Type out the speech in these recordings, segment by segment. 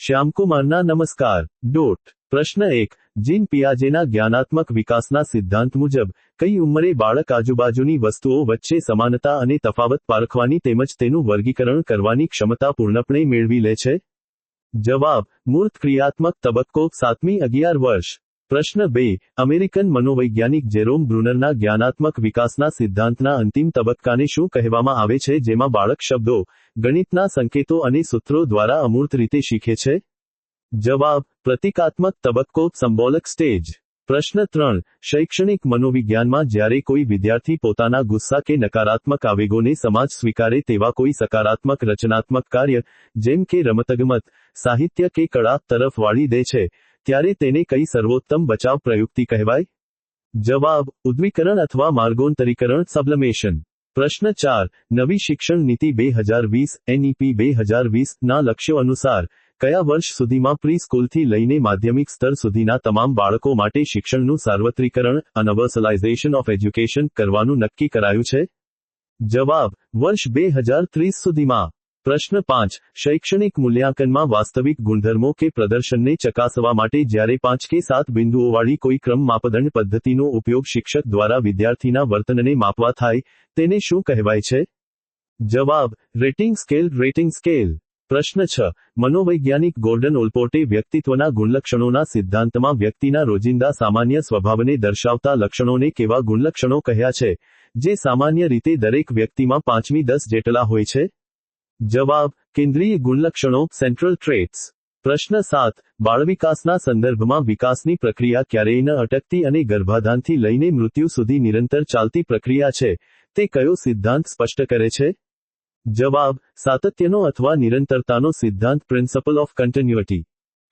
શ્યામકુમારના નમસ્કાર. ડોટ. પ્રશ્ન 1. જીન પિયાજેના જ્ઞાનાત્મક વિકાસના સિદ્ધાંત મુજબ કઈ ઉંમરે બાળક આજુબાજુની વસ્તુઓ વચ્ચે સમાનતા અને તફાવત પારખવાની તેમજ તેનું વર્ગીકરણ કરવાની ક્ષમતા પૂર્ણપણે મેળવી લે છે? જવાબ: મૂર્ત ક્રિયાત્મક તબક્કો 7મી 11 વર્ષ. પ્રશ્ન 2. અમેરિકન મનોવૈજ્ઞાનિક જેરોમ બ્રુનરના જ્ઞાનાત્મક વિકાસના સિદ્ધાંતના અંતિમ તબક્કાને શું કહેવામાં આવે છે જેમાં બાળક શબ્દો, ગણિતના સંકેતો અને સૂત્રો દ્વારા અમૂર્ત રીતે શીખે છે? જવાબ: પ્રતીકાત્મક તબક્કો સિમ્બોલિક સ્ટેજ. પ્રશ્ન 3. શૈક્ષણિક મનોવિજ્ઞાનમાં જ્યારે કોઈ વિદ્યાર્થી પોતાના ગુસ્સા કે નકારાત્મક આવેગોને સમાજ સ્વીકારે તેવા કોઈ સકારાત્મક રચનાત્મક કાર્ય, જેમ કે રમતગમત, સાહિત્ય કે કળા તરફ વાળી દે છે, ત્યારે તેને કઈ સર્વોત્તમ બચાવ પ્રયુક્તિ કહેવાય? જવાબ: ઉદ્વીકરણ અથવા માર્ગોન્તરીકરણ સબ્લિમેશન. પ્રશ્ન 4. નવી શિક્ષણ નીતિ 2020 NEP 2020 ના લક્ષ્યો અનુસાર કયા વર્ષ સુધીમાં પ્રી સ્કૂલથી લઈને માધ્યમિક સ્તર સુધીના તમામ બાળકો માટે શિક્ષણનું સાર્વત્રિકરણ યુનિવર્સલાઇઝેશન ઓફ એજ્યુકેશન કરવાનું નક્કી કરાયું છે? જવાબ: વર્ષ 2030 સુધીમાં. પ્રશ્ન 5. શૈક્ષણિક મૂલ્યાંકનમાં વાસ્તવિક ગુણધર્મો કે પ્રદર્શનને ચકાસવા માટે જ્યારે 5 કે 7 બિંદુઓવાળી કોઈ ક્રમ માપદંડ પદ્ધતિનો ઉપયોગ શિક્ષક દ્વારા વિદ્યાર્થીના વર્તનને માપવા થાય, તેને શું કહેવાય છે? જવાબ: રેટિંગ સ્કેલ. પ્રશ્ન 6. મનોવૈજ્ઞાનિક ગોર્ડન ઓલ્પોર્ટે વ્યક્તિત્વના ગુણલક્ષણોના સિદ્ધાંતમાં વ્યક્તિના રોજિંદા સામાન્ય સ્વભાવને દર્શાવતા લક્ષણોને કેવા ગુણલક્ષણો કહ્યા છે, જે સામાન્ય રીતે દરેક વ્યક્તિમાં 5/10 જેટલા હોય છે? જવાબ: કેન્દ્રીય ગુણલક્ષણો સેન્ટ્રલ ટ્રેટ્સ. પ્રશ્ન 7. બાળવિકાસના સંદર્ભમાં વિકાસની પ્રક્રિયા ક્યારેય ન અટકતી અને ગર્ભાધાનથી લઈને મૃત્યુ સુધી નિરંતર ચાલતી પ્રક્રિયા છે, તે કયો સિદ્ધાંત સ્પષ્ટ કરે છે? જવાબ: સાતત્યનો અથવા નિરંતરતાનો સિદ્ધાંત પ્રિન્સિપલ ઓફ કન્ટિન્યુટી.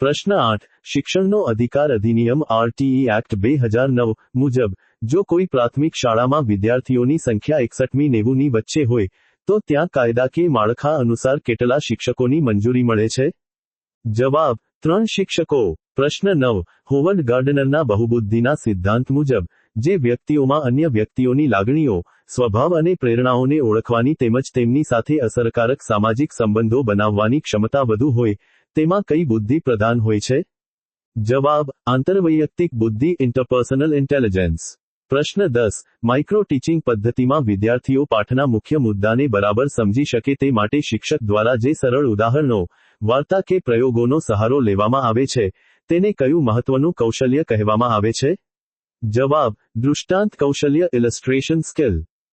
પ્રશ્ન 8. શિક્ષણનો અધિકાર અધિનિયમ RTE એક્ટ 2009 મુજબ જો કોઈ પ્રાથમિક શાળામાં વિદ્યાર્થીઓની સંખ્યા 61મી 90ની વચ્ચે હોય તો ત્યાં કાયદાકીય માળખા અનુસાર કેટલા શિક્ષકોની મંજૂરી મળે છે? જવાબ: 3 શિક્ષકો. પ્રશ્ન 9. હોવર્ડ ગાર્ડનરના બહુબુદ્ધિના સિદ્ધાંત મુજબ જે વ્યક્તિઓમાં અન્ય વ્યક્તિઓની લાગણીઓ, સ્વભાવ અને પ્રેરણાઓને ઓળખવાની તેમજ તેમની સાથે અસરકારક સામાજિક સંબંધો બનાવવાની ક્ષમતા વધુ હોય, તેમાં કઈ બુદ્ધિ પ્રધાન હોય છે? જવાબ: આંતરવૈયક્તિક બુદ્ધિ ઇન્ટરપર્સનલ ઇન્ટેલિજન્સ. પ્રશ્ન 10. માઇક્રો ટીચિંગ પદ્ધતિમાં વિદ્યાર્થીઓ પાઠના મુખ્ય મુદ્દાને બરાબર સમજી શકે તે માટે શિક્ષક દ્વારા જે સરળ ઉદાહરણો, વાર્તા કે પ્રયોગોનો સહારો લેવામાં આવે છે, તેને કયું મહત્વનું કૌશલ્ય કહેવામાં આવે છે? જવાબ: દૃષ્ટાંત કૌશલ્ય ઇલસ્ટ્રેશન સ્કિલ.